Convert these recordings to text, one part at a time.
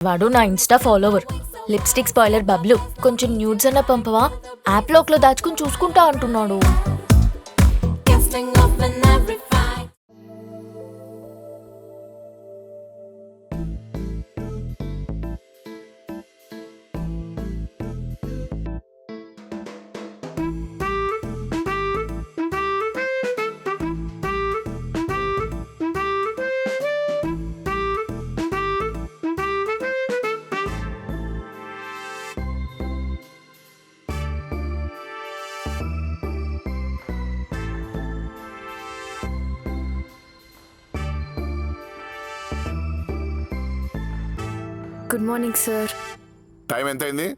వాడు నా Insta follower. Lipstick spoiler Bablu, కొంచెం న్యూడ్స్ అన్న పంపవా, యాప్ లోక్లో దాచుకుని చూసుకుంటా అంటున్నాడు. Good morning sir. టైం ఎంత అయింది?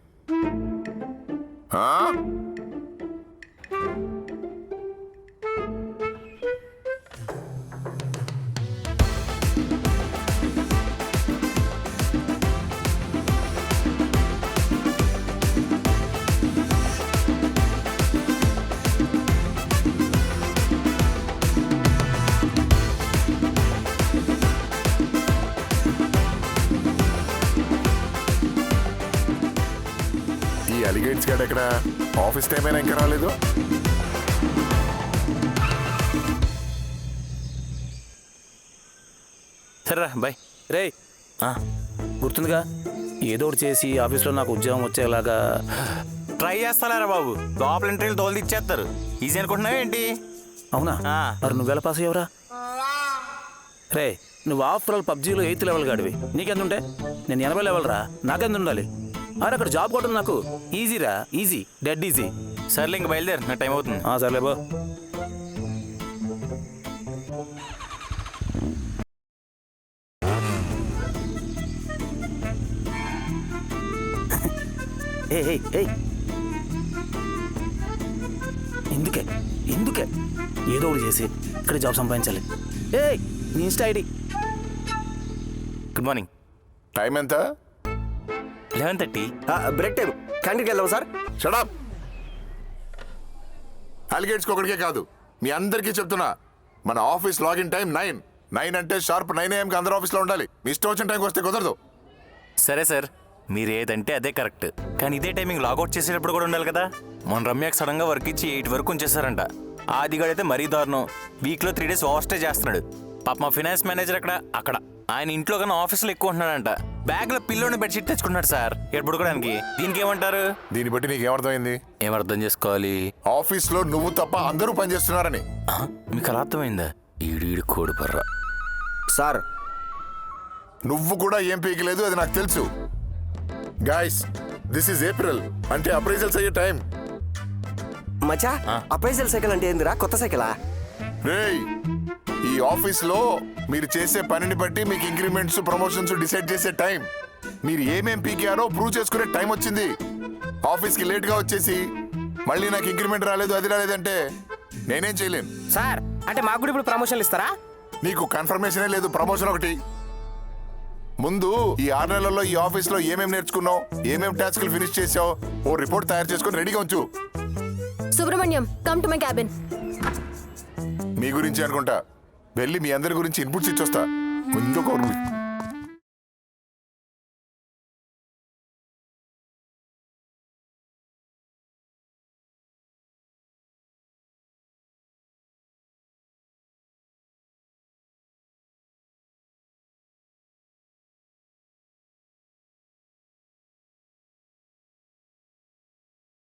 అలిగేట్స్ గాడు ఎక్కడ? ఆఫీస్ టైం అయినా ఇంకా రాలేదు. సరేరా బాయ్. రే గుర్తుందిగా, ఏదో ఒకటి చేసి ఆఫీస్లో నాకు ఉద్యోగం వచ్చేలాగా ట్రై చేస్తారా బాబు. లోపల ఇంటర్వ్యూలు తోలు ఇచ్చేస్తారు. ఈజీ అనుకుంటున్నావు ఏంటి? అవునా? మరి నువ్వెలా పాస్ అయ్యవరా? రే, నువ్వు ఆఫ్టర్ ఆల్ పబ్జీలో 8th లెవెల్ గాడివి. నీకెంత ఉంటే? నేను 80 లెవెల్ రా. నాకెంత ఉండాలి? అరే అక్కడ జాబ్ కొట్టడం నాకు ఈజీరా, ఈజీ, డెడ్ ఈజీ. సర్లే ఇంక బయలుదేరు, నా టైం అవుతుంది. సర్లే బో. ఎందుకే ఎందుకే ఏదో ఒకటి చేసి ఇక్కడ జాబ్ సంపాదించాలి. నీ Insta ID. Good morning. Time ఎంత? 11:30. Break time. క్యాంటీన్కి వెళ్దాం సార్. షడప్. అలిగేట్స్కి ఒకటికే కాదు, మీ అందరికీ చెప్తున్నా, మన ఆఫీస్ లాగిన్ టైం 9 అంటే షార్ప్ 9 AM అందరూ ఆఫీస్లో ఉండాలి. మీ ఇష్టం వచ్చిన టైంకి వస్తే కుదరదు. సరే సార్, మీరు ఏదంటే అదే కరెక్ట్. కానీ ఇదే టైమింగ్ లాగౌట్ చేసేటప్పుడు కూడా ఉండాలి కదా. మన రమ్యకి సడన్గా వర్క్ ఇచ్చి 8 వరకు ఉంచేస్తారంట. ఆదిగాడైతే మరీ దారుణం. వీక్లో 3 days ఓవర్ స్టే చేస్తున్నాడు. పాప మా ఫైనాన్స్ మేనేజర్ అక్కడ ఆయన ఇంట్లో కన్నా ఆఫీస్లో ఎక్కువ ఉంటున్నాడంట. బ్యాగ్లో పిల్లోని బెడ్షీట్ తెచ్చుకుంటున్నాడు సార్ పడుకోవడానికి. దీనికి ఏమంటారు? దీన్ని బట్టి నీకు ఏమర్థమైంది? ఏమర్థం చేసుకోవాలి? ఆఫీస్లో నువ్వు తప్ప అందరూ పనిచేస్తున్నారని. మీకు అలా అర్థమైందా? ఈడు కోడి పర్రా సార్. నువ్వు కూడా ఏం పీకలేదు, అది నాకు తెలుసు. గైస్, దిస్ ఈజ్ ఏప్రిల్, అంటే అప్రైజల్స్ అయ్యే టైం. మచా, అప్రైజల్ సైకిల్ అంటే ఏందిరా? కొత్త సైకిలా? రేయ్, ఈ ఆఫీస్లో మీరు చేసే పనిని బట్టి మీకు ఇంక్రిమెంట్స్, ప్రమోషన్స్ డిసైడ్ చేసే టైం. మీరు ఏమేం పీకారో ప్రూవ్ చేసుకునే టైం వచ్చింది. ఆఫీస్కి లేట్గా వచ్చేసి మళ్ళీ నాకు ఇంక్రిమెంట్ రాలేదు, అది రాలేదంటే నేనేం చేయలేను. సార్, అంటే మాకు కూడా ఇప్పుడు ప్రమోషన్లు ఇస్తారా? నీకు కన్ఫర్మేషనే లేదు, ప్రమోషన్ ఒకటి. ముందు ఈ 6 నెలల్లో ఈ ఆఫీస్లో ఏమేమి నేర్చుకున్నావు, ఏమేమి టాస్క్లు ఫినిష్ చేసావు, ఓ రిపోర్ట్ తయారు చేసుకుని రెడీగా ఉంచు. Subrahmanyam, come to my cabin. మీ గురించి అనుకుంటా, వెళ్ళి మీ అందరి గురించి ఇన్పుట్స్ ఇచ్చొస్తా. ముందు